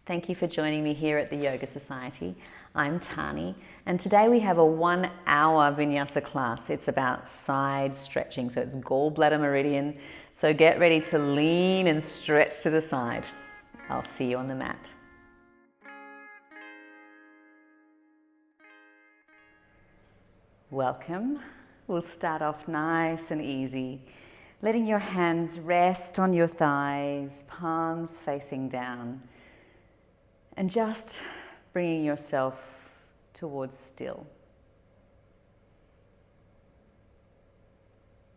Thank you for joining me here at the Yoga Society. I'm Tahnee, and today we have a 1 hour Vinyasa class. It's about side stretching, so it's gallbladder meridian. So get ready to lean and stretch to the side. I'll see you on the mat. Welcome. We'll start off nice and easy, letting your hands rest on your thighs, palms facing down, and just bringing yourself towards still.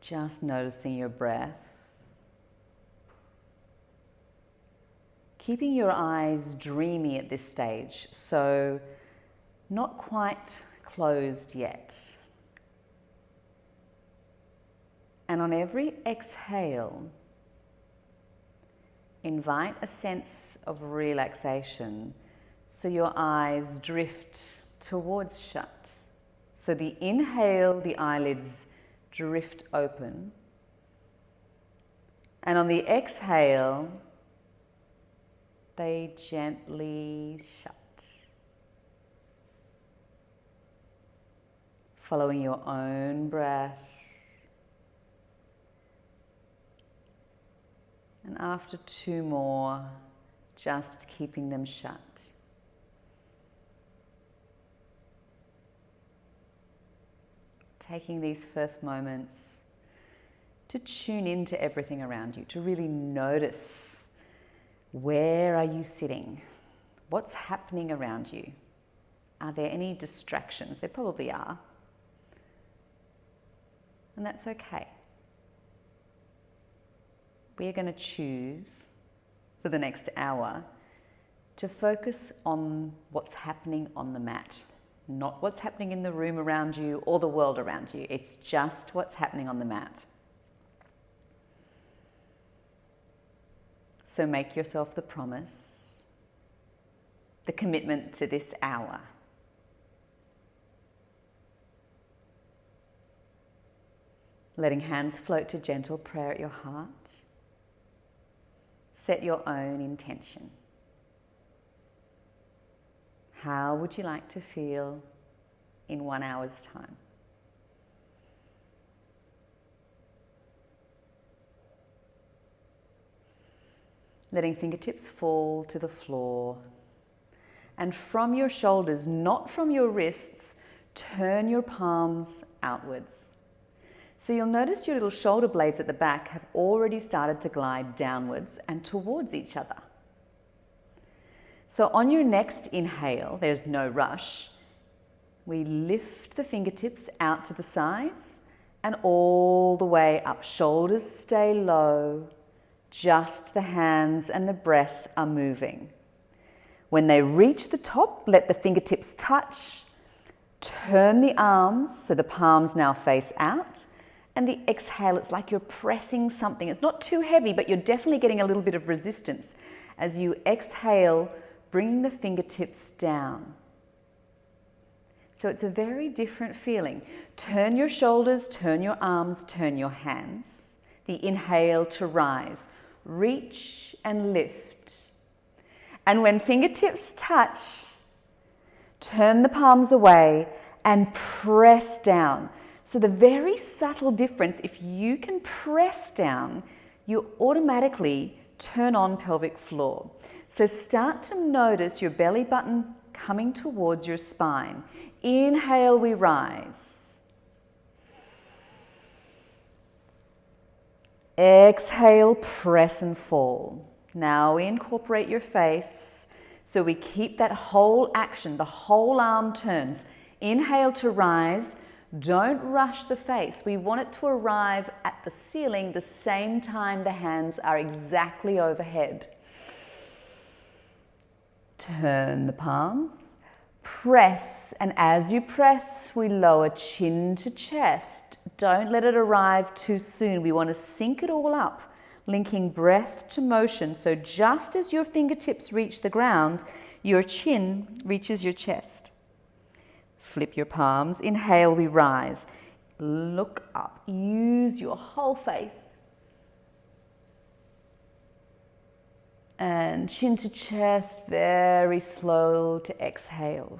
Just noticing your breath. Keeping your eyes dreamy at this stage, so not quite closed yet. And on every exhale, invite a sense of relaxation so your eyes drift towards shut. So the inhale, the eyelids drift open. And on the exhale, they gently shut. Following your own breath. And after 2 more, just keeping them shut. Taking these first moments to tune into everything around you, to really notice, where are you sitting? What's happening around you? Are there any distractions? There probably are. And that's okay. We are going to choose for the next hour to focus on what's happening on the mat, not what's happening in the room around you or the world around you. It's just what's happening on the mat. So make yourself the promise, the commitment to this hour. Letting hands float to gentle prayer at your heart. Set your own intention. How would you like to feel in 1 hour's time? Letting fingertips fall to the floor. And from your shoulders, not from your wrists, turn your palms outwards. So you'll notice your little shoulder blades at the back have already started to glide downwards and towards each other. So on your next inhale, there's no rush. We lift the fingertips out to the sides and all the way up. Shoulders stay low. Just the hands and the breath are moving. When they reach the top, let the fingertips touch. Turn the arms so the palms now face out. And the exhale, it's like you're pressing something. It's not too heavy, but you're definitely getting a little bit of resistance. As you exhale, bringing the fingertips down. So it's a very different feeling. Turn your shoulders, turn your arms, turn your hands. The inhale to rise. Reach and lift. And when fingertips touch, turn the palms away and press down. So the very subtle difference, if you can press down, you automatically turn on pelvic floor. So start to notice your belly button coming towards your spine. Inhale, we rise. Exhale, press and fall. Now we incorporate your face. So we keep that whole action, the whole arm turns. Inhale to rise. Don't rush the face. We want it to arrive at the ceiling the same time the hands are exactly overhead. Turn the palms, press, and as you press, we lower chin to chest. Don't let it arrive too soon. We want to sync it all up, linking breath to motion. So just as your fingertips reach the ground, your chin reaches your chest. Flip your palms. Inhale, we rise. Look up. Use your whole face. And chin to chest, very slow to exhale.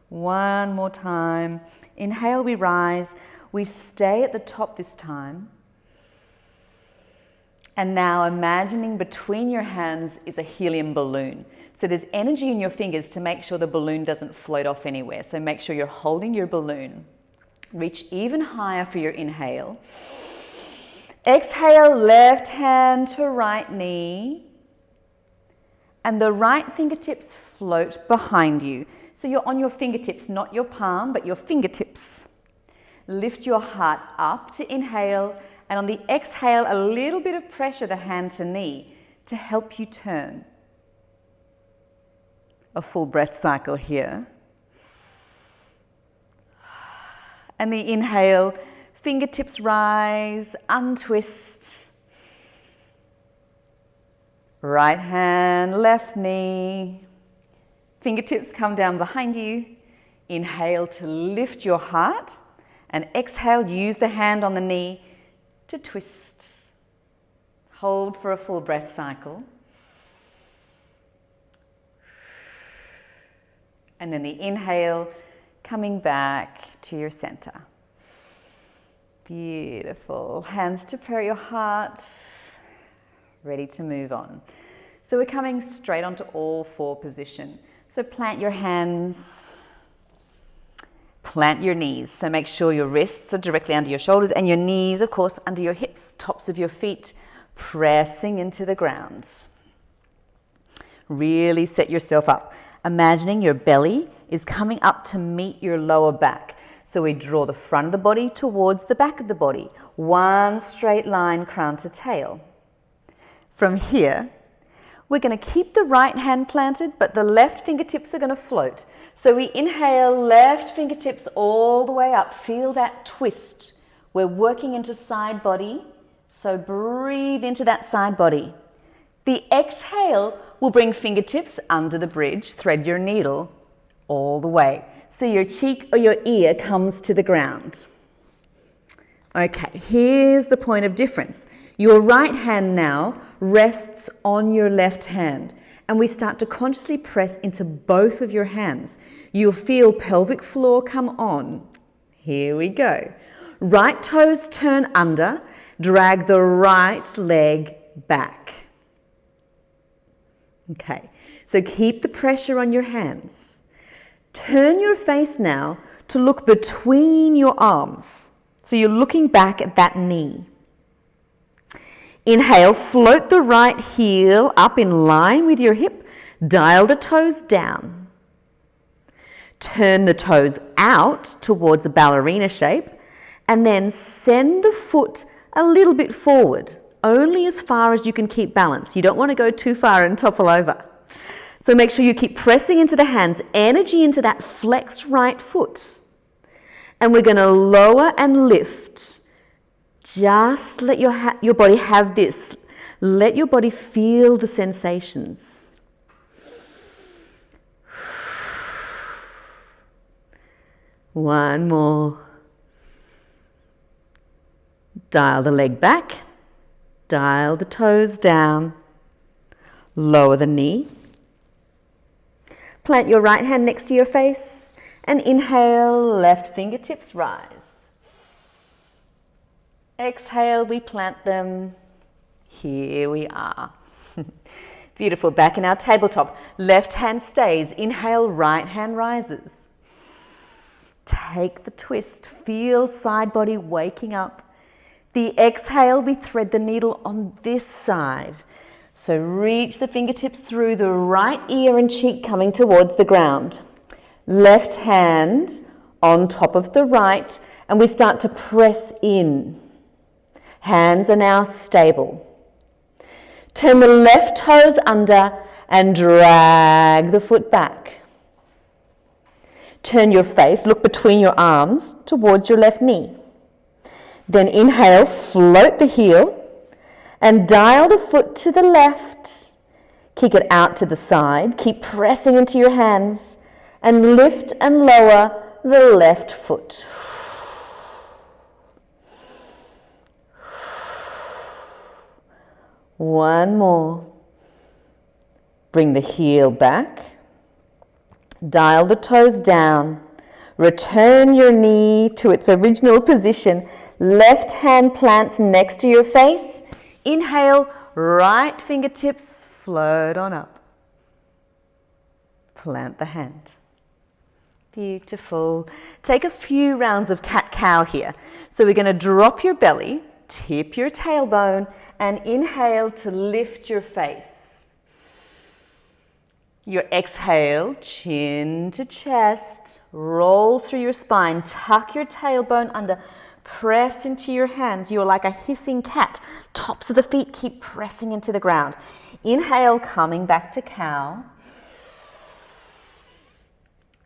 One more time. Inhale, we rise. We stay at the top this time. And now imagining between your hands is a helium balloon. So there's energy in your fingers to make sure the balloon doesn't float off anywhere. So make sure you're holding your balloon. Reach even higher for your inhale. Exhale, left hand to right knee. And the right fingertips float behind you. So you're on your fingertips, not your palm, but your fingertips. Lift your heart up to inhale. And on the exhale, a little bit of pressure, the hand to knee, to help you turn. A full breath cycle here. And the inhale, fingertips rise, untwist. Right hand, left knee. Fingertips come down behind you. Inhale to lift your heart. And exhale, use the hand on the knee to twist. Hold for a full breath cycle. And then the inhale, coming back to your center. Beautiful. Hands to prayer your heart. Ready to move on. So we're coming straight onto all four position. So plant your hands. Plant your knees. So make sure your wrists are directly under your shoulders and your knees, of course, under your hips, tops of your feet, pressing into the ground. Really set yourself up. Imagining your belly is coming up to meet your lower back. So we draw the front of the body towards the back of the body. One straight line, crown to tail. From here, we're going to keep the right hand planted, but the left fingertips are going to float. So we inhale, left fingertips all the way up. Feel that twist. We're working into side body. So breathe into that side body. The exhale will bring fingertips under the bridge, thread your needle all the way. So your cheek or your ear comes to the ground. Okay, here's the point of difference. Your right hand now rests on your left hand, and we start to consciously press into both of your hands. You'll feel pelvic floor come on. Here we go. Right toes turn under, drag the right leg back. Okay, so keep the pressure on your hands. Turn your face now to look between your arms. So you're looking back at that knee. Inhale, float the right heel up in line with your hip. Dial the toes down. Turn the toes out towards a ballerina shape. And then send the foot a little bit forward, only as far as you can keep balance. You don't want to go too far and topple over. So make sure you keep pressing into the hands, energy into that flexed right foot. And we're going to lower and lift. Just let your body have this. Let your body feel the sensations. One more. Dial the leg back. Dial the toes down. Lower the knee. Plant your right hand next to your face and inhale, left fingertips rise. Exhale, we plant them. Here we are. Beautiful. Back in our tabletop. Left hand stays. Inhale, right hand rises. Take the twist. Feel side body waking up. The exhale, we thread the needle on this side. So reach the fingertips through the right ear and cheek coming towards the ground. Left hand on top of the right, and we start to press in. Hands are now stable. Turn the left toes under and drag the foot back. Turn your face, look between your arms towards your left knee. Then inhale, float the heel and dial the foot to the left. Kick it out to the side. Keep pressing into your hands and lift and lower the left foot. One more. Bring the heel back. Dial the toes down. Return your knee to its original position. Left hand plants next to your face. Inhale, right fingertips float on up. Plant the hand. Beautiful. Take a few rounds of cat-cow here. So we're going to drop your belly, tip your tailbone, and inhale to lift your face. Your exhale, chin to chest, roll through your spine, tuck your tailbone under, pressed into your hands. You're like a hissing cat. Tops of the feet keep pressing into the ground. Inhale, coming back to cow.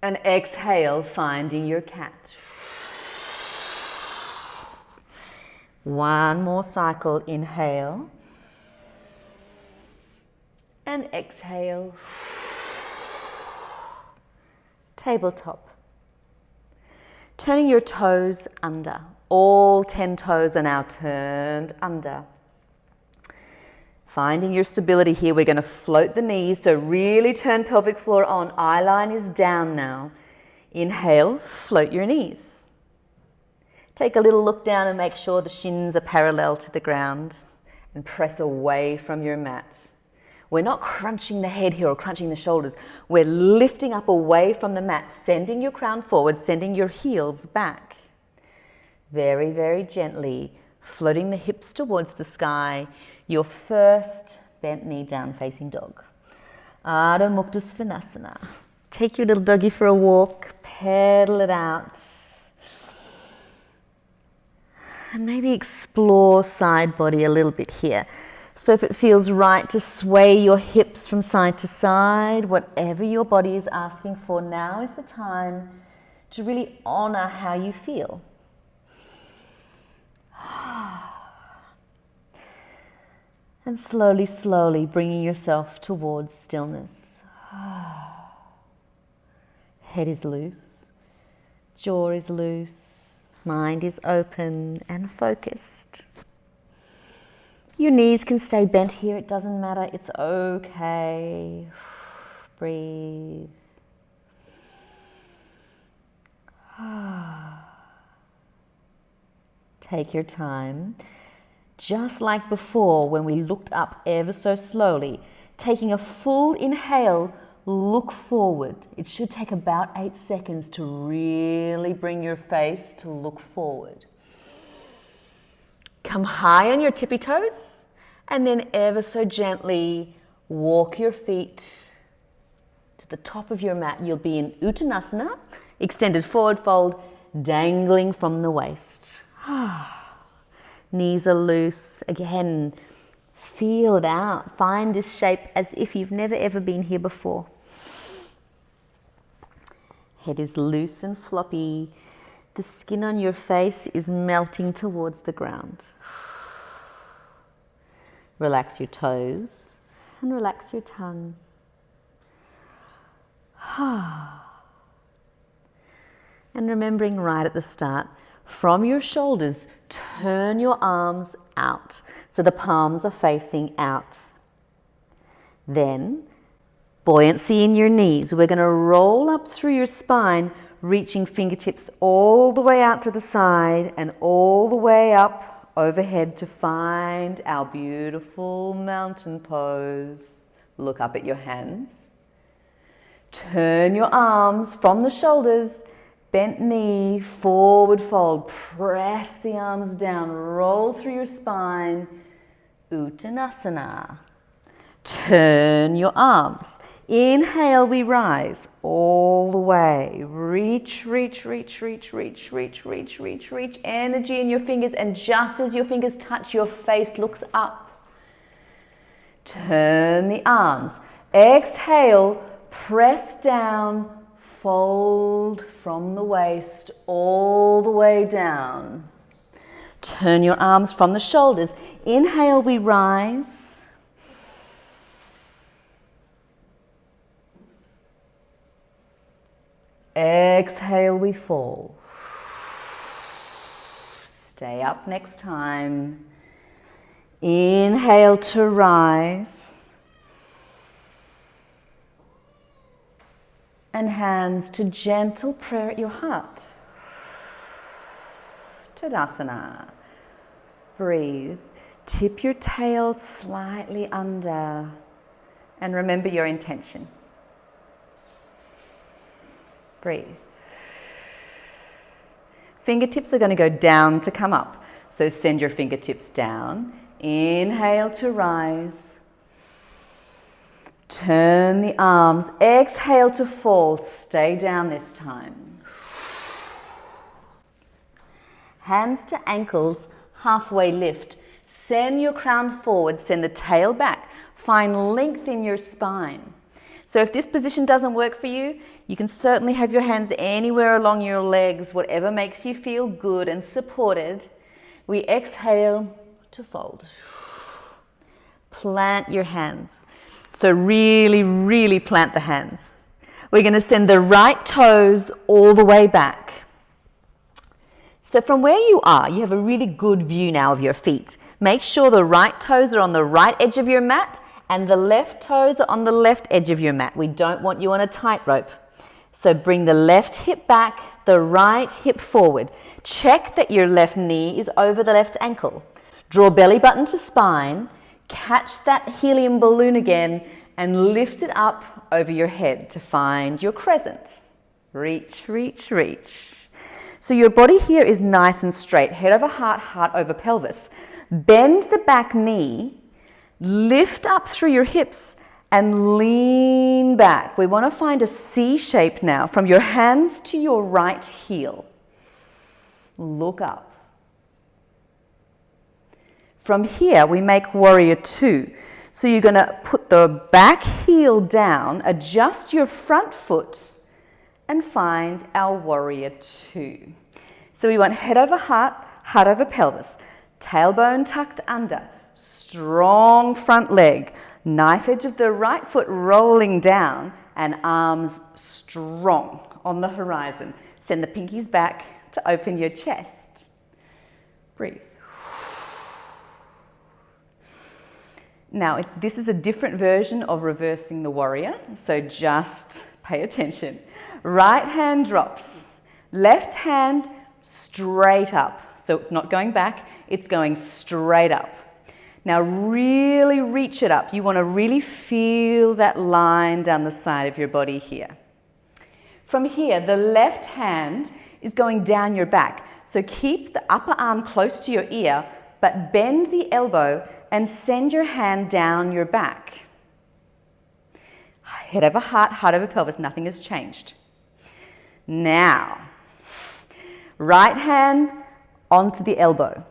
And exhale, finding your cat. One more cycle. Inhale. And exhale. Tabletop. Turning your toes under. All 10 toes are now turned under. Finding your stability here, we're going to float the knees, so really turn pelvic floor on. Eye line is down now. Inhale, float your knees. Take a little look down and make sure the shins are parallel to the ground and press away from your mat. We're not crunching the head here or crunching the shoulders. We're lifting up away from the mat, sending your crown forward, sending your heels back. Very, very gently, floating the hips towards the sky. Your first bent knee down facing dog. Adho Mukha Svanasana. Take your little doggy for a walk, pedal it out. And maybe explore side body a little bit here. So if it feels right to sway your hips from side to side, whatever your body is asking for, now is the time to really honor how you feel. And slowly, slowly bringing yourself towards stillness. Head is loose, jaw is loose, mind is open and focused. Your knees can stay bent here, it doesn't matter, it's okay. Breathe. Take your time. Just like before when we looked up ever so slowly, taking a full inhale, look forward. It should take about 8 seconds to really bring your face to look forward. Come high on your tippy toes and then ever so gently walk your feet to the top of your mat. You'll be in Uttanasana, extended forward fold, dangling from the waist. Knees are loose. Again, feel it out. Find this shape as if you've never ever been here before. Head is loose and floppy. The skin on your face is melting towards the ground. Relax your toes and relax your tongue. And remembering right at the start, from your shoulders, turn your arms out. So the palms are facing out. Then, buoyancy in your knees. We're going to roll up through your spine, reaching fingertips all the way out to the side and all the way up overhead to find our beautiful mountain pose. Look up at your hands. Turn your arms from the shoulders, bent knee, forward fold. Press the arms down, roll through your spine. Uttanasana. Turn your arms. Inhale, we rise all the way. Reach, reach, reach, reach, reach, reach, reach, reach, reach. Energy in your fingers, and just as your fingers touch, your face looks up. Turn the arms. Exhale, press down, fold from the waist all the way down. Turn your arms from the shoulders. Inhale, we rise. Exhale, we fall. Stay up next time. Inhale to rise. And hands to gentle prayer at your heart. Tadasana. Breathe. Tip your tail slightly under. And remember your intention. Breathe. Fingertips are going to go down to come up. So send your fingertips down. Inhale to rise. Turn the arms. Exhale to fall. Stay down this time. Hands to ankles, halfway lift. Send your crown forward. Send the tail back. Find length in your spine. So if this position doesn't work for you, you can certainly have your hands anywhere along your legs, whatever makes you feel good and supported. We exhale to fold. Plant your hands. So really, really plant the hands. We're going to send the right toes all the way back. So from where you are, you have a really good view now of your feet. Make sure the right toes are on the right edge of your mat and the left toes are on the left edge of your mat. We don't want you on a tightrope. So bring the left hip back, the right hip forward. Check that your left knee is over the left ankle. Draw belly button to spine. Catch that helium balloon again and lift it up over your head to find your crescent. Reach, reach, reach. So your body here is nice and straight. Head over heart, heart over pelvis. Bend the back knee. Lift up through your hips and lean back. We want to find a C shape now from your hands to your right heel. Look up. From here, we make warrior two. So you're going to put the back heel down, adjust your front foot, and find our warrior two. So we want head over heart, heart over pelvis, tailbone tucked under, strong front leg, knife edge of the right foot rolling down, and arms strong on the horizon. Send the pinkies back to open your chest. Breathe. Now, this is a different version of reversing the warrior, so just pay attention. Right hand drops, left hand straight up. So it's not going back, it's going straight up. Now really reach it up. You want to really feel that line down the side of your body here. From here, the left hand is going down your back. So keep the upper arm close to your ear, but bend the elbow and send your hand down your back. Head over heart, heart over pelvis, nothing has changed. Now, right hand onto the elbow.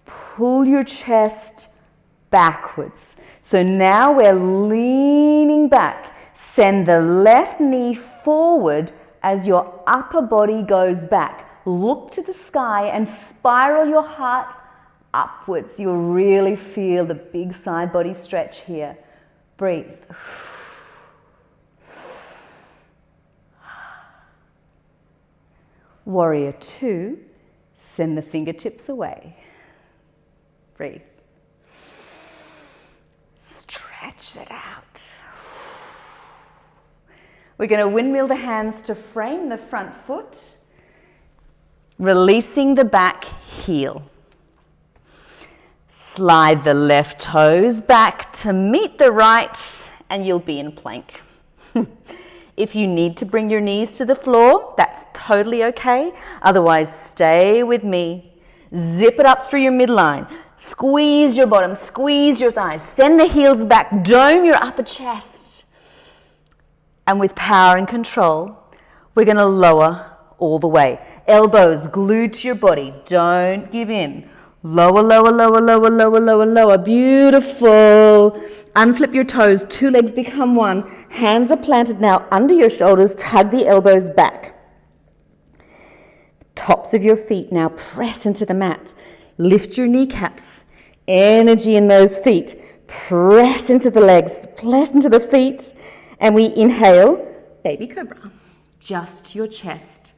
Pull your chest backwards. So now we're leaning back. Send the left knee forward as your upper body goes back. Look to the sky and spiral your heart upwards. You'll really feel the big side body stretch here. Breathe. Warrior two, send the fingertips away. Breathe. Stretch it out. We're going to windmill the hands to frame the front foot, releasing the back heel. Slide the left toes back to meet the right, and you'll be in plank. If you need to bring your knees to the floor, that's totally okay. Otherwise, stay with me. Zip it up through your midline. Squeeze your bottom, squeeze your thighs. Send the heels back, dome your upper chest. And with power and control, we're going to lower all the way. Elbows glued to your body. Don't give in. Lower, lower, lower, lower, lower, lower, lower. Beautiful. Unflip your toes. Two legs become one. Hands are planted now under your shoulders. Tug the elbows back. Tops of your feet now press into the mat. Lift your kneecaps. Energy in those feet. Press into the legs. Press into the feet. And we inhale, baby cobra. Just your chest.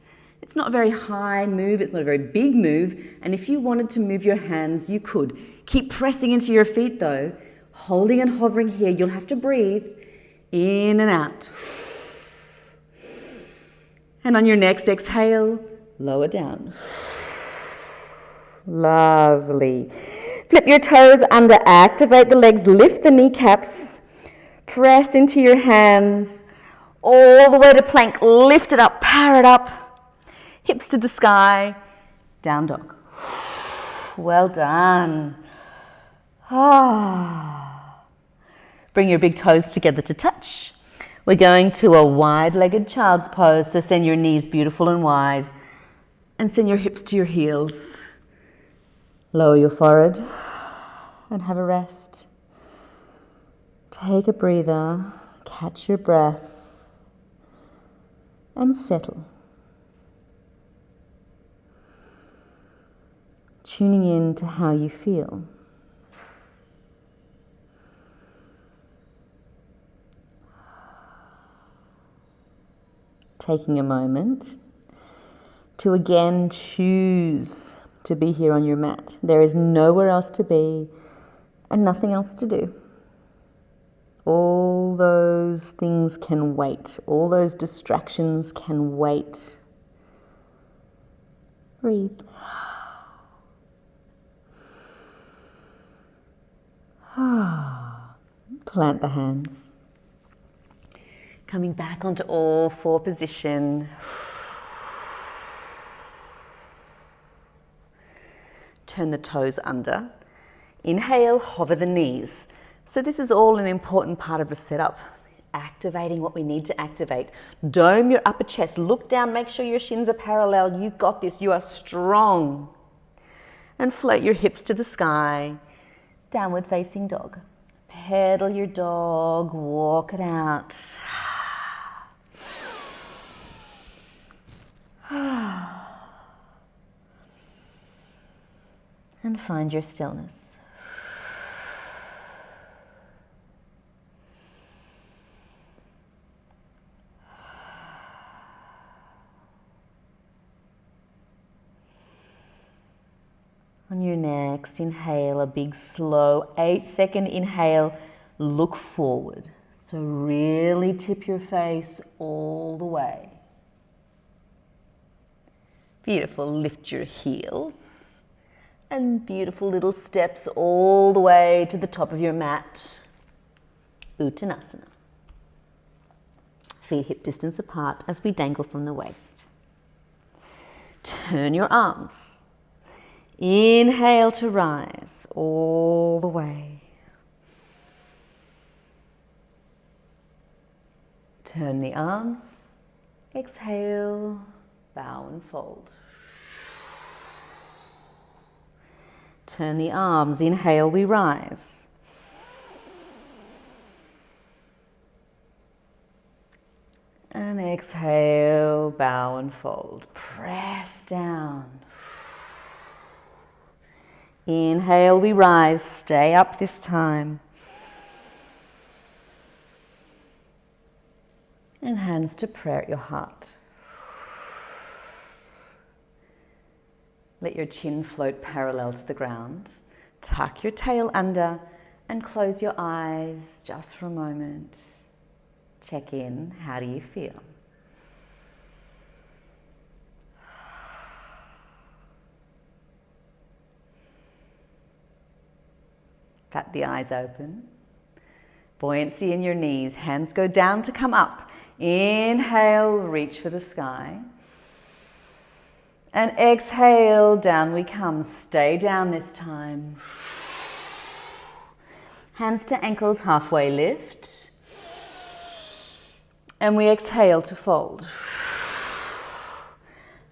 It's not a very high move, it's not a very big move, and if you wanted to move your hands, you could. Keep pressing into your feet though. Holding and hovering here. You'll have to breathe in and out. And on your next exhale, lower down. Lovely. Flip your toes under, activate the legs, lift the kneecaps, press into your hands, all the way to plank, lift it up, power it up, hips to the sky, down dog. Well done. Bring your big toes together to touch. We're going to a wide-legged child's pose, so send your knees beautiful and wide, and send your hips to your heels. Lower your forehead and have a rest. Take a breather, catch your breath, and settle. Tuning in to how you feel. Taking a moment to again choose to be here on your mat. There is nowhere else to be and nothing else to do. All those things can wait. All those distractions can wait. Breathe. Plant the hands. Coming back onto all four position. Turn the toes under. Inhale, hover the knees. So this is all an important part of the setup. Activating what we need to activate. Dome your upper chest. Look down, make sure your shins are parallel. You got this, you are strong. And float your hips to the sky. Downward facing dog. Pedal your dog, walk it out. And find your stillness. On your next inhale, a big slow 8-second inhale, look forward. So really tip your face all the way. Beautiful, lift your heels. And beautiful little steps all the way to the top of your mat. Uttanasana. Feet hip distance apart as we dangle from the waist. Turn your arms. Inhale to rise all the way. Turn the arms. Exhale, bow and fold. Turn the arms. Inhale, we rise. And exhale, bow and fold. Press down. Inhale, we rise. Stay up this time. And hands to prayer at your heart. Let your chin float parallel to the ground. Tuck your tail under and close your eyes just for a moment. Check in. How do you feel? Pat the eyes open. Buoyancy in your knees. Hands go down to come up. Inhale, reach for the sky. And exhale, down we come. Stay down this time. Hands to ankles, halfway lift. And we exhale to fold.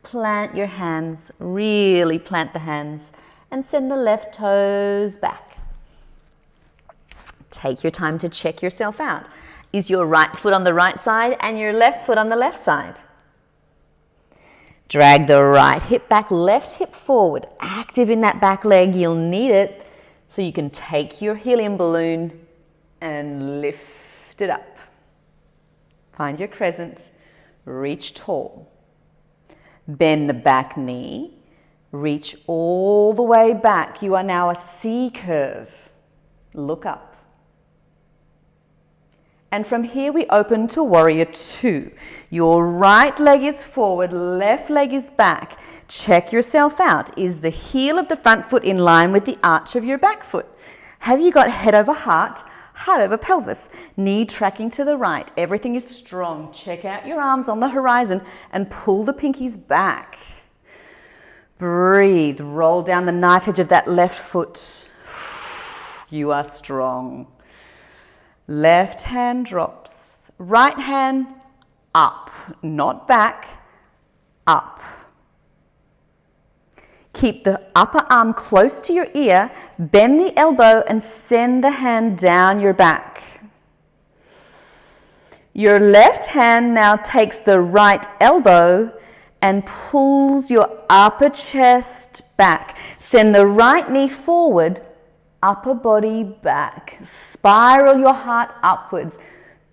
Plant your hands, really plant the hands, and send the left toes back. Take your time to check yourself out. Is your right foot on the right side and your left foot on the left side? Drag the right hip back, left hip forward. Active in that back leg, you'll need it. So you can take your helium balloon and lift it up. Find your crescent, reach tall. Bend the back knee, Reach all the way back. You are now a C curve. Look up. And from here we open to warrior two. Your right leg is forward, left leg is back. Check yourself out. Is the heel of the front foot in line with the arch of your back foot? Have you got head over heart, heart over pelvis, knee tracking to the right? Everything is strong. Check out your arms on the horizon and pull the pinkies back. Breathe. Roll down the knife edge of that left foot. You are strong. Left hand drops. Right hand up, not back, up. Keep the upper arm close to your ear, bend the elbow and send the hand down your back. Your left hand now takes the right elbow and pulls your upper chest back. Send the right knee forward, upper body back. Spiral your heart upwards.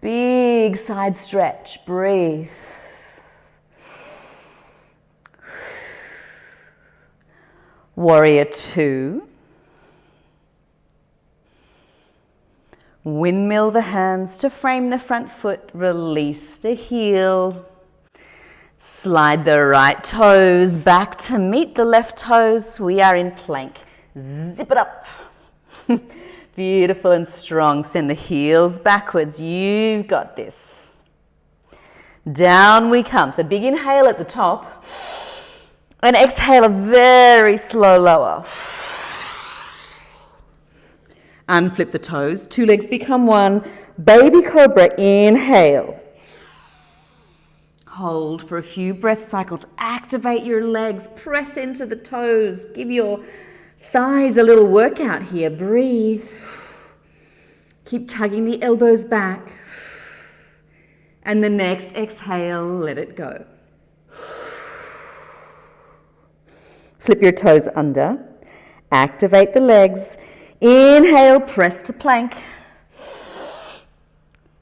Big side stretch. Breathe. Warrior two. Windmill the hands to frame the front foot. Release the heel. Slide the right toes back to meet the left toes. We are in plank. Zip it up. Beautiful and strong. Send the heels backwards. You've got this. Down we come. So big inhale at the top. And exhale a very slow lower. Unflip the toes. Two legs become one. Baby cobra. Inhale. Hold for a few breath cycles. Activate your legs. Press into the toes. Give your thighs a little workout here. Breathe. Keep tugging the elbows back. And the next exhale, let it go. Flip your toes under. Activate the legs. Inhale, press to plank.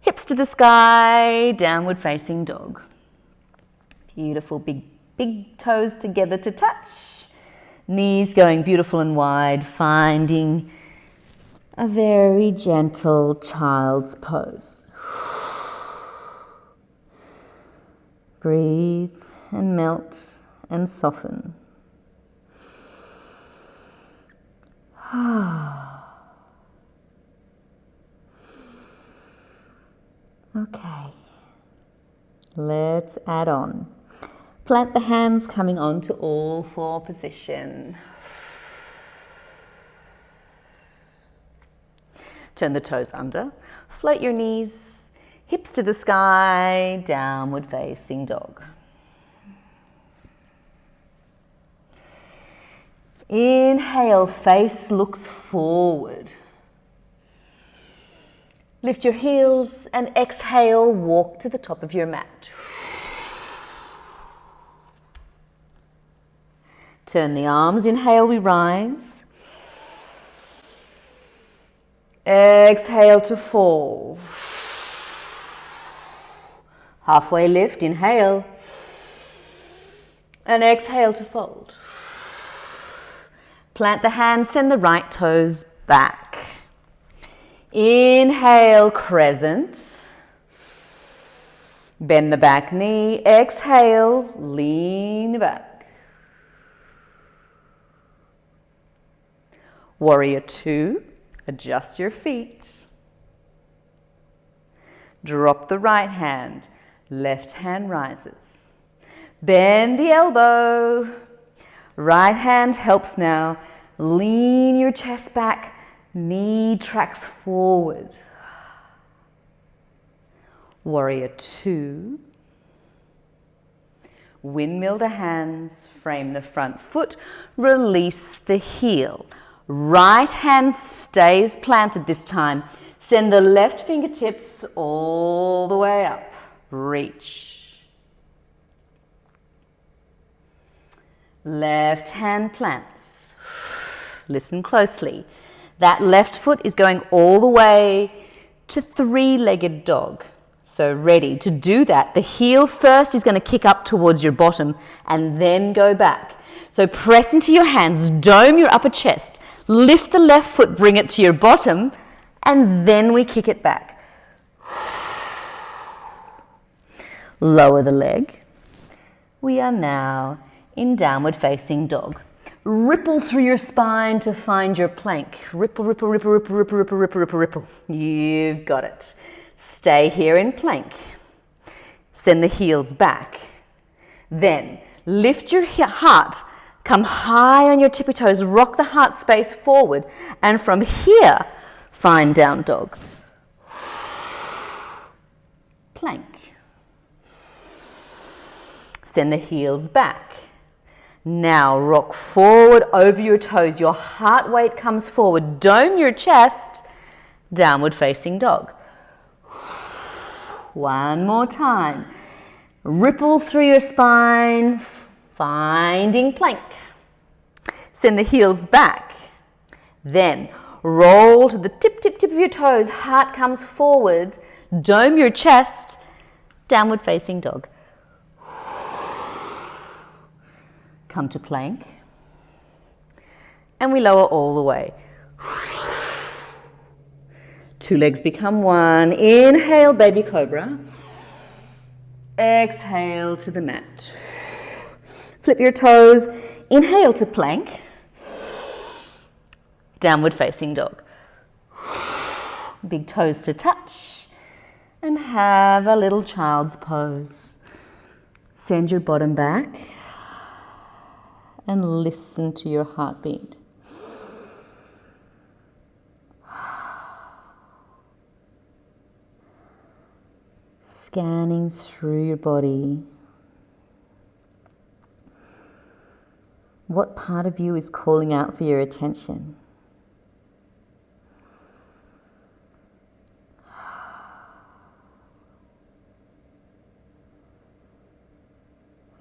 Hips to the sky, downward facing dog. Beautiful, big toes together to touch. Knees going beautiful and wide, finding a very gentle child's pose. Breathe and melt and soften. Okay, let's add on. Plant the hands coming onto all four position. Turn the toes under. Float your knees, hips to the sky, downward facing dog. Inhale, face looks forward. Lift your heels and exhale, walk to the top of your mat. Turn the arms, inhale, we rise. Exhale to fall. Halfway lift, inhale. And exhale to fold. Plant the hands, send the right toes back. Inhale, crescent. Bend the back knee. Exhale, lean back. Warrior two, adjust your feet. Drop the right hand, left hand rises. Bend the elbow. Right hand helps now. Lean your chest back, knee tracks forward. Warrior two. Windmill the hands, frame the front foot, release the heel. Right hand stays planted this time. Send the left fingertips all the way up. Reach. Left hand plants. Listen closely. That left foot is going all the way to three-legged dog. So ready to do that. The heel first is going to kick up towards your bottom and then go back. So press into your hands, dome your upper chest, lift the left foot, bring it to your bottom, and then we kick it back. Lower the leg. We are now in downward facing dog. Ripple through your spine to find your plank. Ripple, ripple, ripple, ripple, ripple, ripple, ripple, ripple, ripple. You've got it. Stay here in plank. Send the heels back. Then lift your heart. Come high on your tippy toes. Rock the heart space forward. And from here, find down dog. Plank. Send the heels back. Now rock forward over your toes. Your heart weight comes forward. Dome your chest. Downward facing dog. One more time. Ripple through your spine. Finding plank. Send the heels back. Then roll to the tip, tip, tip of your toes. Heart comes forward. Dome your chest. Downward facing dog. Come to plank, and we lower all the way. Two legs become one. Inhale, baby cobra. Exhale to the mat. Flip your toes. Inhale to plank. Downward facing dog. Big toes to touch. And have a little child's pose. Send your bottom back. And listen to your heartbeat. Scanning through your body. What part of you is calling out for your attention?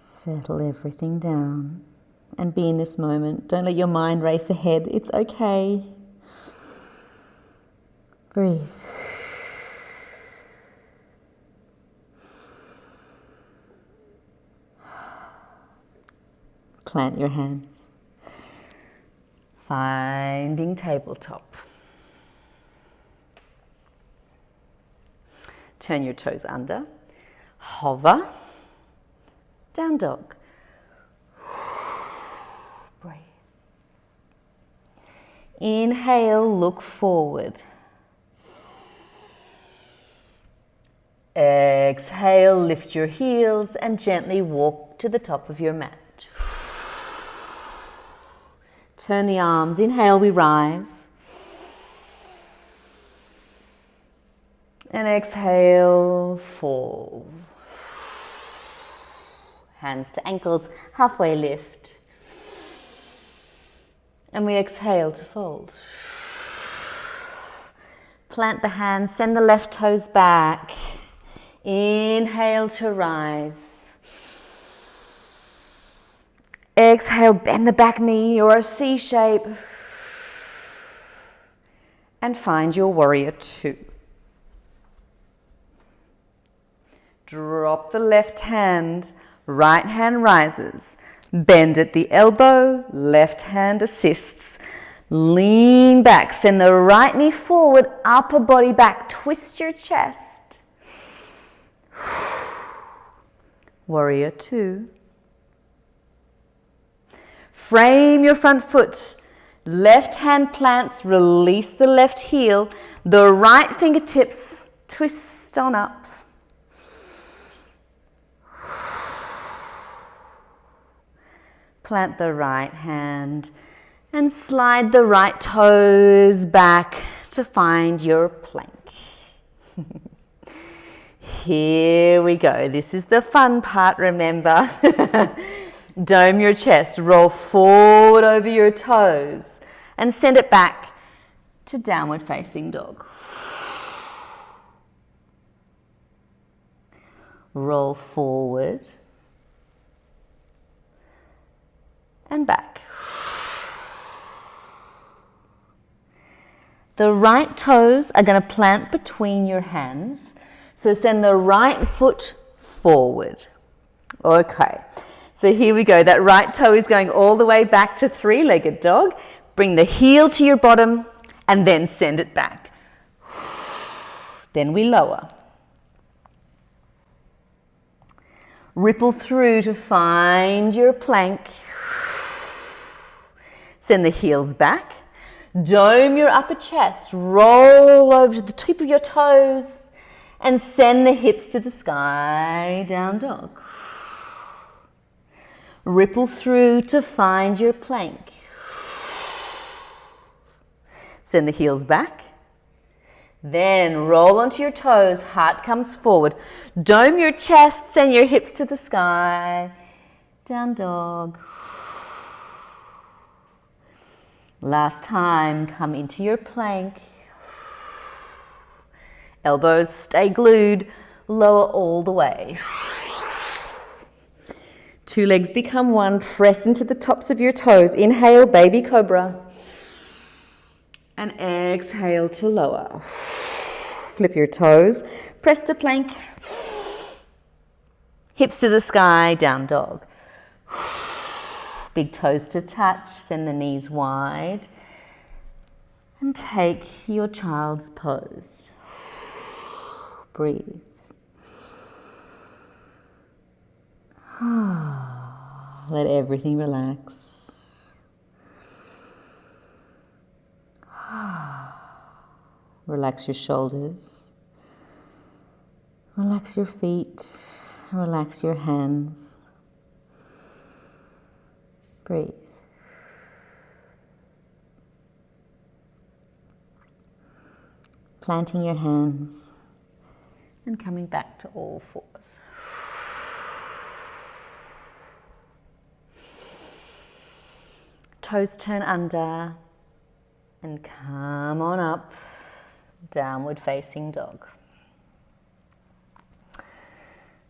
Settle everything down. And be in this moment. Don't let your mind race ahead. It's okay. Breathe. Plant your hands. Finding tabletop. Turn your toes under. Hover. Down dog. Breathe. Inhale, look forward. Exhale, lift your heels and gently walk to the top of your mat. Turn the arms. Inhale, we rise. And exhale, fall. Hands to ankles, halfway lift. And we exhale to fold. Plant the hands, send the left toes back. Inhale to rise. Exhale, bend the back knee or a C shape. And find your warrior two. Drop the left hand, right hand rises. Bend at the elbow, left hand assists. Lean back, send the right knee forward, upper body back, twist your chest. Warrior two. Frame your front foot. Left hand plants, release the left heel. The right fingertips twist on up. Plant the right hand and slide the right toes back to find your plank. Here we go. This is the fun part, remember. Dome your chest, roll forward over your toes and send it back to downward facing dog. Roll forward and back. The right toes are going to plant between your hands. So send the right foot forward. Okay. So here we go. That right toe is going all the way back to three-legged dog. Bring the heel to your bottom and then send it back. Then we lower. Ripple through to find your plank. Send the heels back. Dome your upper chest. Roll over to the tip of your toes and send the hips to the sky. Down dog. Ripple through to find your plank. Send the heels back. Then roll onto your toes, heart comes forward. Dome your chest, send your hips to the sky. Down dog. Last time, come into your plank. Elbows stay glued, lower all the way. Two legs become one, press into the tops of your toes. Inhale, baby cobra. And exhale to lower. Flip your toes, press to plank. Hips to the sky, down dog. Big toes to touch, send the knees wide. And take your child's pose. Breathe. Let everything relax. Relax your shoulders. Relax your feet. Relax your hands. Breathe. Planting your hands and coming back to all fours. Toes turn under and come on up, downward facing dog.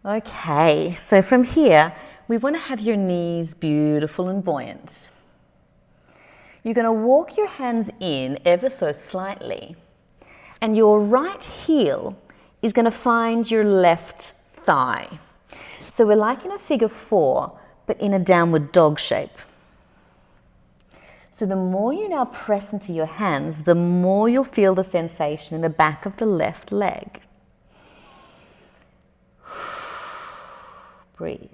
Okay, so from here, we want to have your knees beautiful and buoyant. You're going to walk your hands in ever so slightly, and your right heel is going to find your left thigh. So we're like in a figure four, but in a downward dog shape. So the more you now press into your hands, the more you'll feel the sensation in the back of the left leg. Breathe.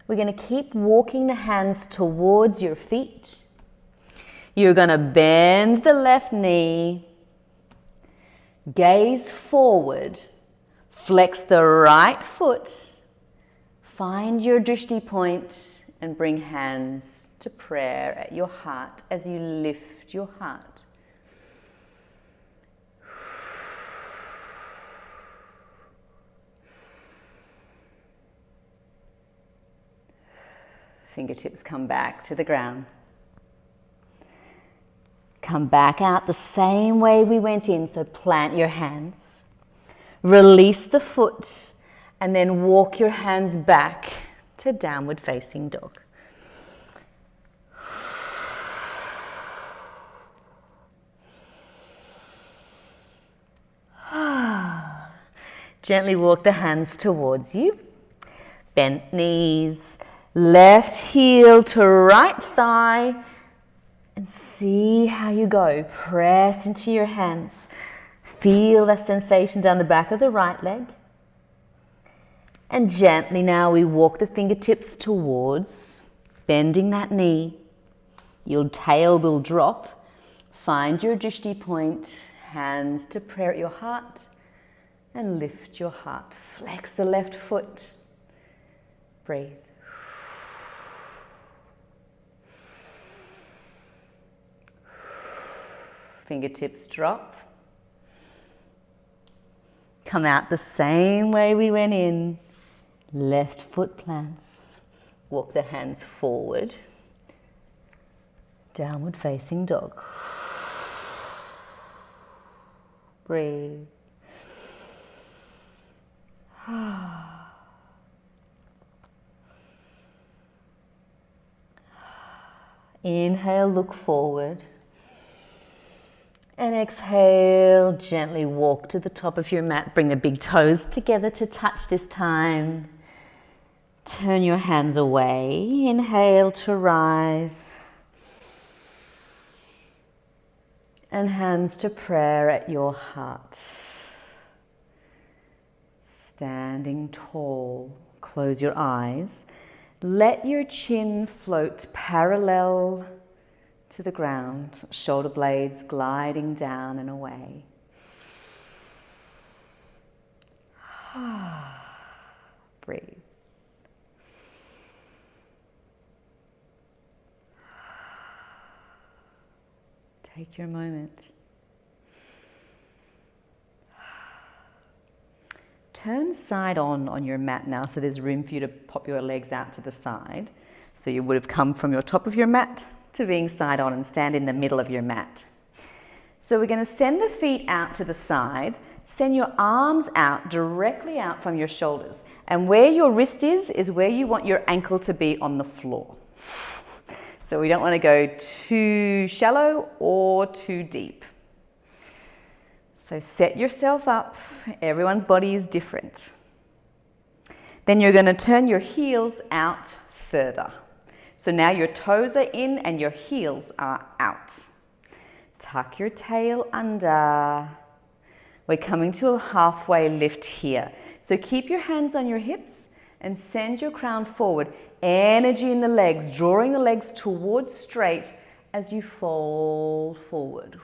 We're going to keep walking the hands towards your feet. You're going to bend the left knee, gaze forward, flex the right foot, find your drishti point and bring hands to prayer at your heart as you lift your heart. Fingertips come back to the ground. Come back out the same way we went in, so plant your hands. Release the foot and then walk your hands back to downward facing dog. Gently walk the hands towards you. Bent knees. Left heel to right thigh, and see how you go. Press into your hands. Feel that sensation down the back of the right leg. And gently now we walk the fingertips towards, bending that knee. Your tail will drop. Find your drishti point, hands to prayer at your heart, and lift your heart. Flex the left foot. Breathe. Fingertips drop. Come out the same way we went in. Left foot plants. Walk the hands forward. Downward facing dog. Breathe. Inhale, look forward. And exhale, gently walk to the top of your mat. Bring the big toes together to touch this time. Turn your hands away. Inhale to rise. And hands to prayer at your heart. Standing tall, close your eyes. Let your chin float parallel to the ground, shoulder blades gliding down and away. Breathe. Take your moment. Turn side on your mat now, so there's room for you to pop your legs out to the side. So you would have come from your top of your mat to being side on and stand in the middle of your mat. So we're going to send the feet out to the side. Send your arms out, directly out from your shoulders. And where your wrist is where you want your ankle to be on the floor. So we don't want to go too shallow or too deep. So set yourself up. Everyone's body is different. Then you're going to turn your heels out further. So now your toes are in and your heels are out. Tuck your tail under. We're coming to a halfway lift here. So keep your hands on your hips and send your crown forward. Energy in the legs, drawing the legs towards straight as you fold forward.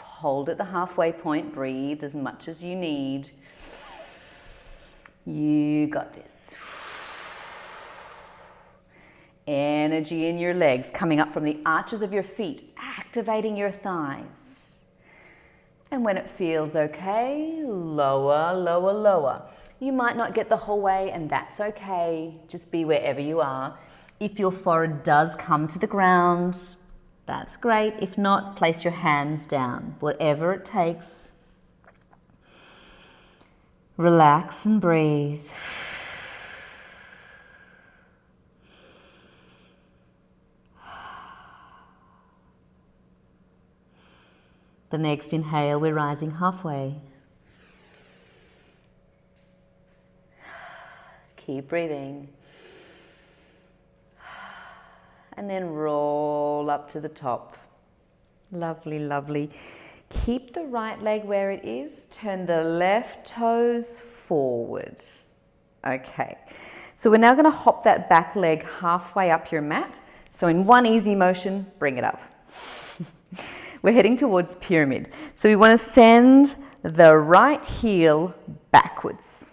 Hold at the halfway point. Breathe as much as you need. You got this. Energy in your legs coming up from the arches of your feet, activating your thighs. And when it feels okay, lower, lower, lower. You might not get the whole way, and that's okay. Just be wherever you are. If your forehead does come to the ground, that's great. If not, place your hands down. Whatever it takes. Relax and breathe. The next inhale, we're rising halfway. Keep breathing. And then roll up to the top. Lovely, lovely. Keep the right leg where it is. Turn the left toes forward. Okay. So we're now going to hop that back leg halfway up your mat. So in one easy motion, bring it up. We're heading towards pyramid. So we want to send the right heel backwards.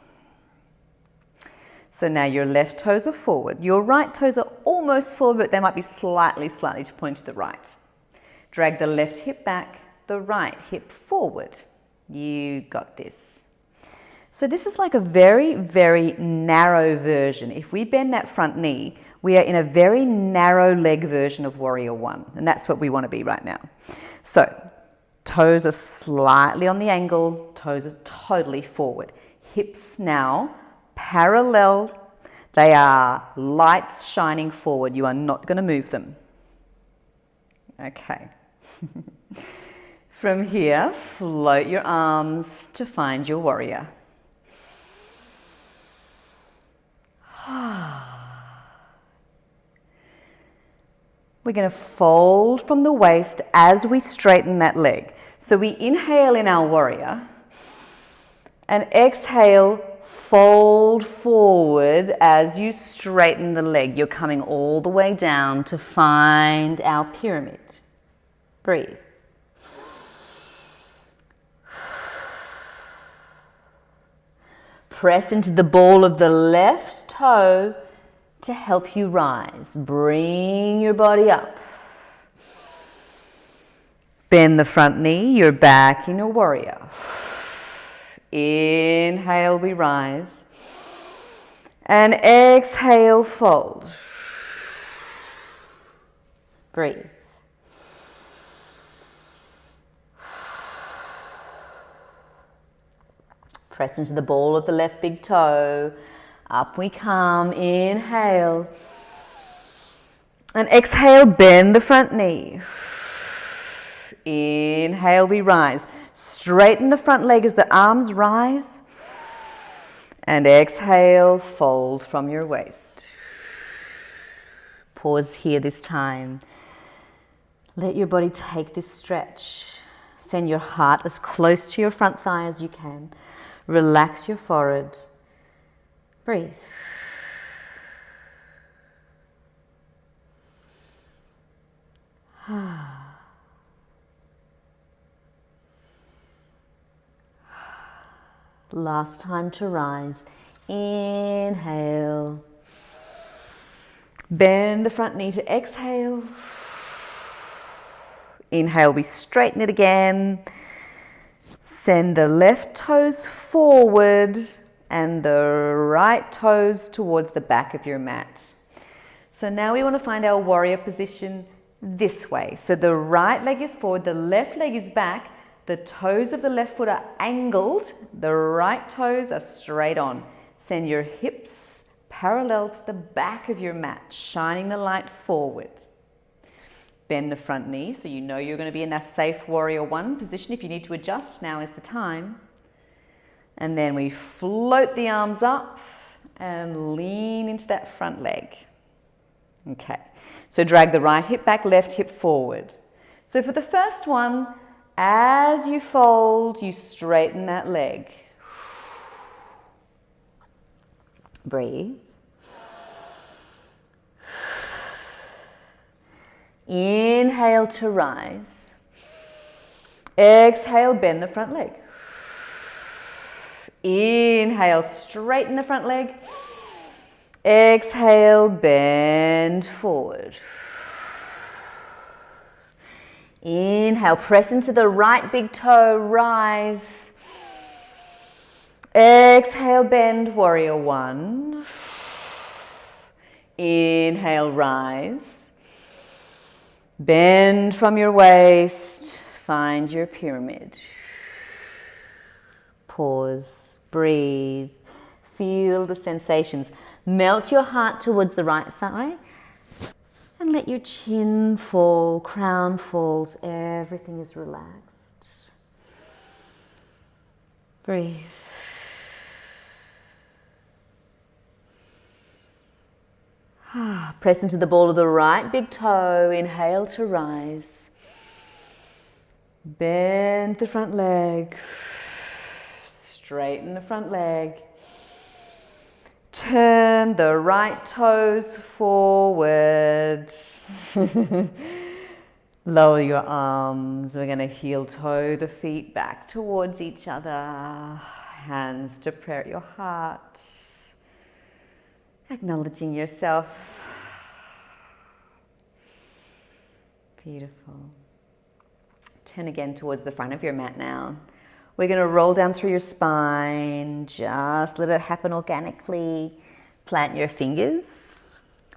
So now your left toes are forward. Your right toes are almost forward, but they might be slightly to point to the right. Drag the left hip back, the right hip forward. You got this. So this is like a very, very narrow version. If we bend that front knee, we are in a very narrow leg version of Warrior One, and that's what we want to be right now. So toes are slightly on the angle, toes are totally forward. Hips now parallel, they are lights shining forward. You are not going to move them. Okay. From here, float your arms to find your warrior. We're going to fold from the waist as we straighten that leg. So we inhale in our warrior and exhale, fold forward as you straighten the leg. You're coming all the way down to find our pyramid. Breathe. Press into the ball of the left toe to help you rise. Bring your body up. Bend the front knee, you're back in your warrior. Inhale, we rise. And exhale, fold. Breathe. Press into the ball of the left big toe. Up we come. Inhale. And exhale, bend the front knee. Inhale, we rise. Straighten the front leg as the arms rise. And exhale, fold from your waist. Pause here this time. Let your body take this stretch. Send your heart as close to your front thigh as you can. Relax your forehead. Breathe. Last time to rise. Inhale. Bend the front knee to exhale. Inhale, we straighten it again. Send the left toes forward and the right toes towards the back of your mat. So now we want to find our warrior position this way. So the right leg is forward, the left leg is back, the toes of the left foot are angled, the right toes are straight on. Send your hips parallel to the back of your mat, shining the light forward. Bend the front knee so you know you're going to be in that safe warrior one position. If you need to adjust, now is the time. And then we float the arms up and lean into that front leg. Okay, so drag the right hip back, left hip forward. So for the first one, as you fold, you straighten that leg. Breathe. Inhale to rise. Exhale, bend the front leg. Inhale, straighten the front leg. Exhale, bend forward. Inhale, press into the right big toe, rise. Exhale, bend, warrior one. Inhale, rise. Bend from your waist, find your pyramid. Pause, breathe, feel the sensations. Melt your heart towards the right thigh and let your chin fall, crown falls, everything is relaxed. Breathe. Press into the ball of the right big toe, inhale to rise. Bend the front leg, straighten the front leg. Turn the right toes forward. Lower your arms. We're going to heel toe the feet back towards each other. Hands to prayer at your heart. Acknowledging yourself. Beautiful. Turn again towards the front of your mat now. We're going to roll down through your spine. Just let it happen organically. Plant your fingers.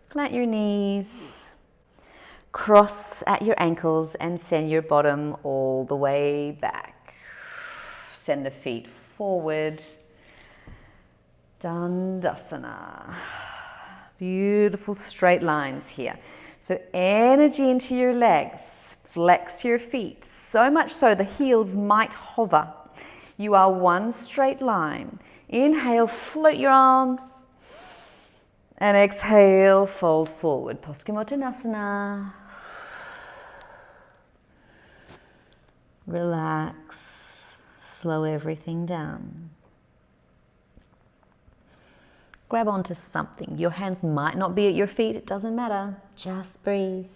Plant your knees. Cross at your ankles and send your bottom all the way back. Send the feet forward. Dandasana. Beautiful straight lines here. So energy into your legs. Flex your feet. So much so the heels might hover. You are one straight line. Inhale, float your arms. And exhale, fold forward. Paschimottanasana. Relax. Slow everything down. Grab onto something. Your hands might not be at your feet. It doesn't matter. Just breathe.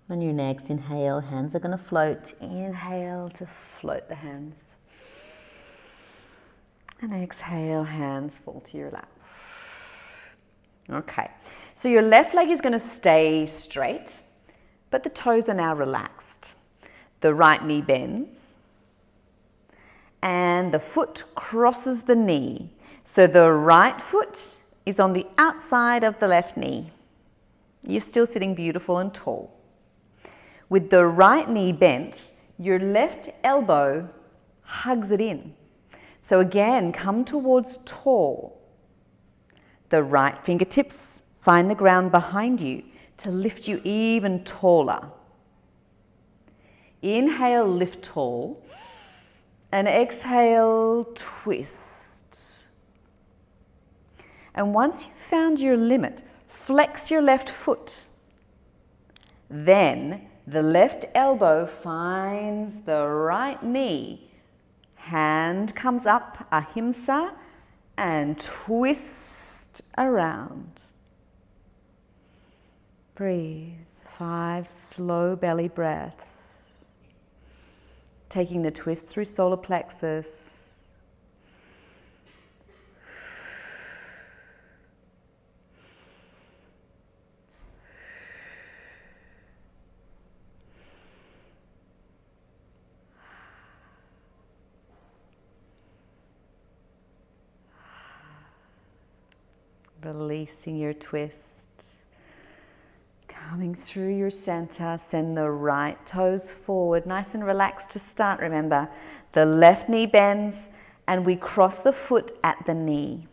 On your next inhale, hands are going to float. Inhale to float the hands. And exhale, hands fall to your lap. Okay, so your left leg is going to stay straight, but the toes are now relaxed. The right knee bends, and the foot crosses the knee. So the right foot is on the outside of the left knee. You're still sitting beautiful and tall. With the right knee bent, your left elbow hugs it in. So again, come towards tall. The right fingertips find the ground behind you to lift you even taller. Inhale, lift tall, and exhale, twist. And once you've found your limit, flex your left foot. Then the left elbow finds the right knee. Hand comes up, ahimsa, and twist around. Breathe. 5 slow belly breaths. Taking the twist through solar plexus. Releasing your twist. Coming through your center, send the right toes forward, nice and relaxed to start, remember. The left knee bends and we cross the foot at the knee.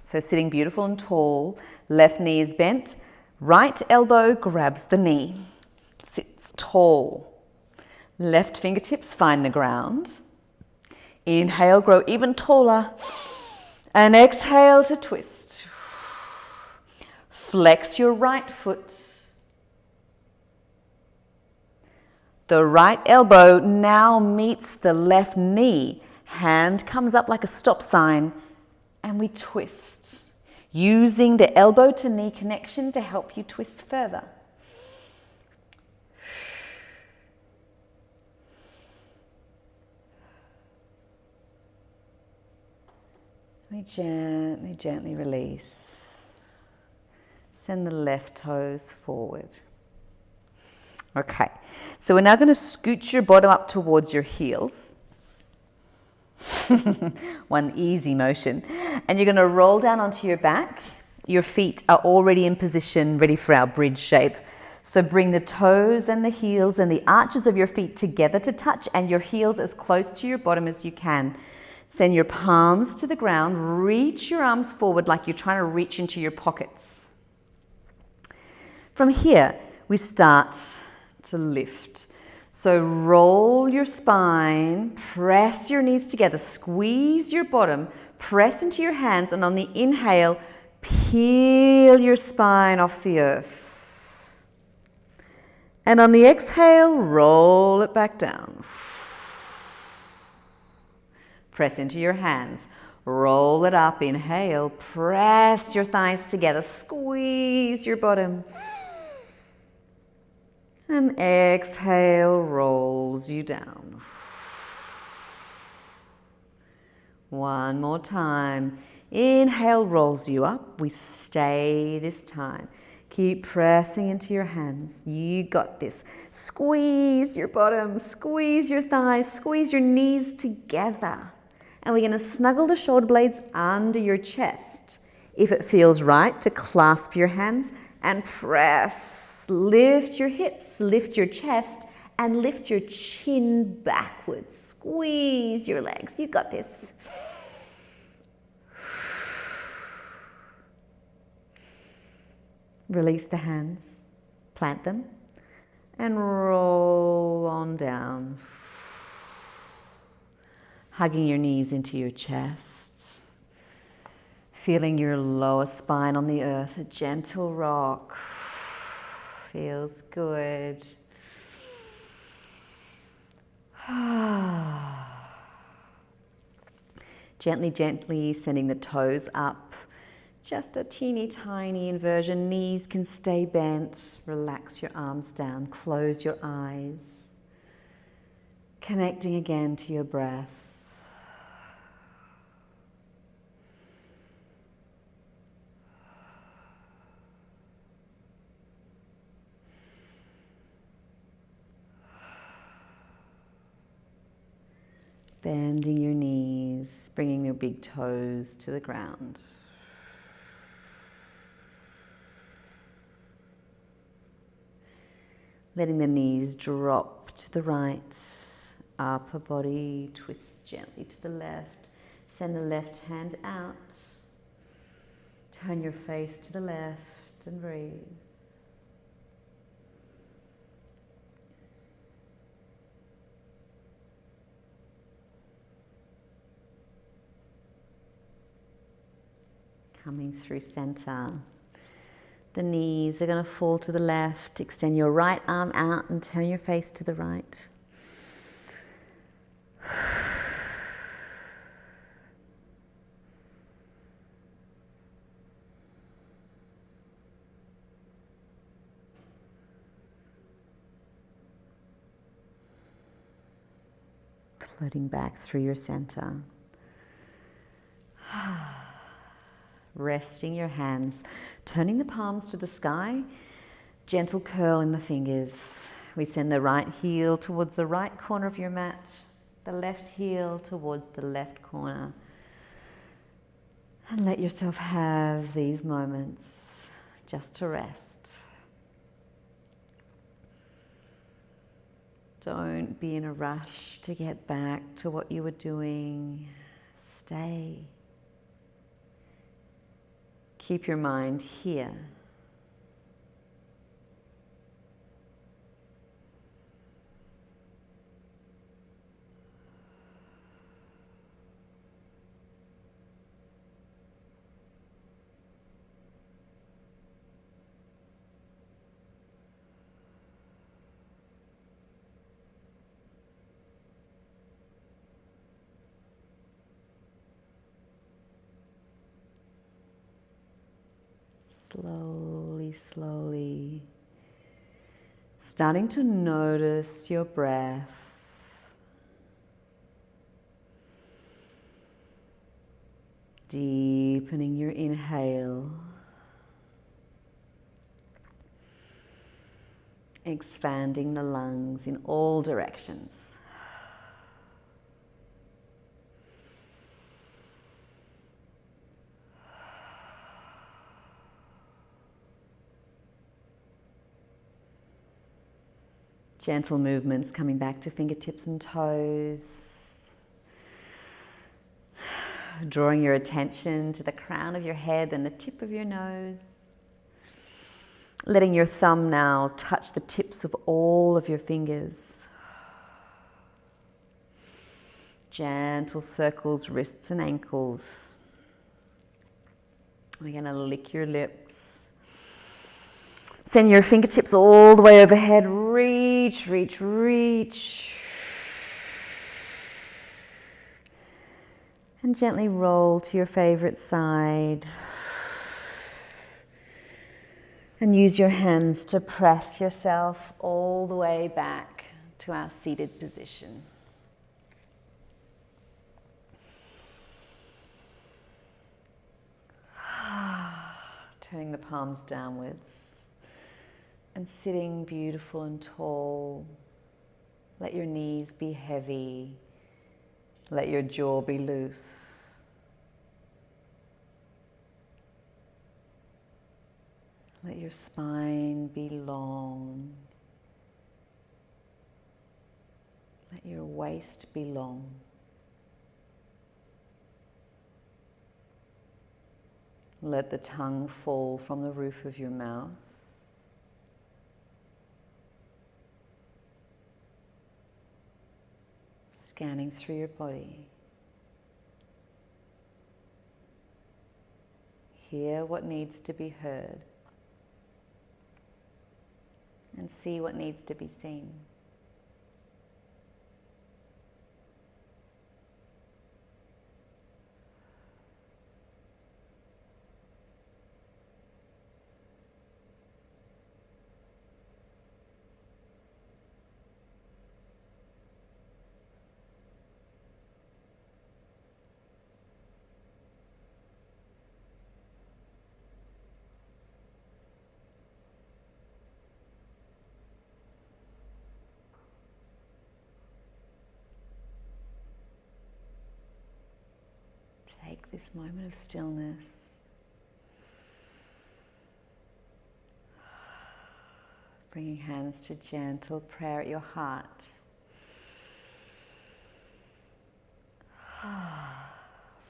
So sitting beautiful and tall, left knee is bent, right elbow grabs the knee, sits tall. Left fingertips find the ground. Inhale, grow even taller. And exhale to twist. Flex your right foot. The right elbow now meets the left knee. Hand comes up like a stop sign and we twist. Using the elbow to knee connection to help you twist further. Gently, gently release. Send the left toes forward. Okay, so we're now going to scoot your bottom up towards your heels. One easy motion. And you're going to roll down onto your back. Your feet are already in position, ready for our bridge shape. So bring the toes and the heels and the arches of your feet together to touch and your heels as close to your bottom as you can. Send your palms to the ground, reach your arms forward like you're trying to reach into your pockets. From here, we start to lift. So roll your spine, press your knees together, squeeze your bottom, press into your hands, and on the inhale, peel your spine off the earth. And on the exhale, roll it back down. Press into your hands, roll it up, inhale, press your thighs together, squeeze your bottom. And exhale, rolls you down. One more time. Inhale, rolls you up. We stay this time. Keep pressing into your hands. You got this. Squeeze your bottom, squeeze your thighs, squeeze your knees together. And we're going to snuggle the shoulder blades under your chest. If it feels right, to clasp your hands and press. Lift your hips, lift your chest, and lift your chin backwards. Squeeze your legs. You got this. Release the hands, plant them, and roll on down. Hugging your knees into your chest. Feeling your lower spine on the earth, a gentle rock. Feels good. Gently, gently sending the toes up. Just a teeny tiny inversion. Knees can stay bent. Relax your arms down. Close your eyes. Connecting again to your breath. Bending your knees, bringing your big toes to the ground. Letting the knees drop to the right, upper body. Twist gently to the left. Send the left hand out. Turn your face to the left and breathe. Coming through center. The knees are going to fall to the left. Extend your right arm out and turn your face to the right. Floating back through your center. Resting your hands, turning the palms to the sky, gentle curl in the fingers. We send the right heel towards the right corner of your mat, the left heel towards the left corner. And let yourself have these moments just to rest. Don't be in a rush to get back to what you were doing. Stay. Keep your mind here. Slowly, slowly, starting to notice your breath. Deepening your inhale. Expanding the lungs in all directions. Gentle movements coming back to fingertips and toes. Drawing your attention to the crown of your head and the tip of your nose. Letting your thumb now touch the tips of all of your fingers. Gentle circles, wrists and ankles. We're going to lick your lips. Send your fingertips all the way overhead. Reach, reach, reach. And gently roll to your favorite side. And use your hands to press yourself all the way back to our seated position. Turning the palms downwards. And sitting beautiful and tall. Let your knees be heavy. Let your jaw be loose. Let your spine be long. Let your waist be long. Let the tongue fall from the roof of your mouth. Scanning through your body. Hear what needs to be heard. And see what needs to be seen. Take this moment of stillness. Bringing hands to gentle prayer at your heart.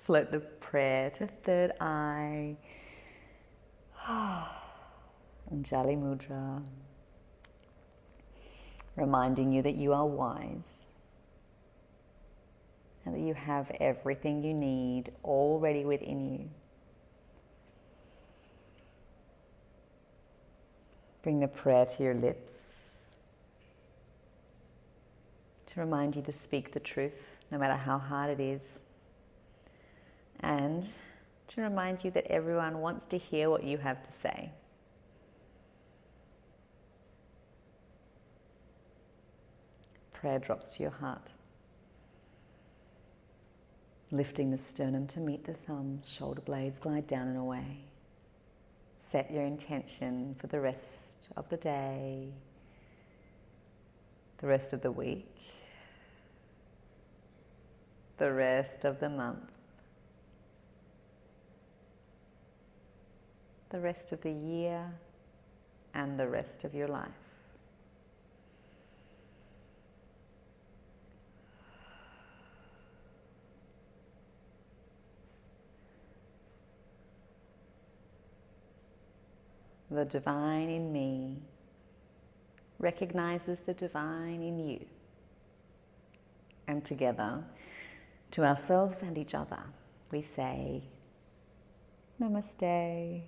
Float the prayer to third eye. Anjali Mudra. Reminding you that you are wise and that you have everything you need already within you. Bring the prayer to your lips to remind you to speak the truth, no matter how hard it is. And to remind you that everyone wants to hear what you have to say. Prayer drops to your heart. Lifting the sternum to meet the thumbs, shoulder blades glide down and away. Set your intention for the rest of the day, the rest of the week, the rest of the month, the rest of the year, and the rest of your life. The divine in me recognizes the divine in you. And together, to ourselves and each other, we say, Namaste.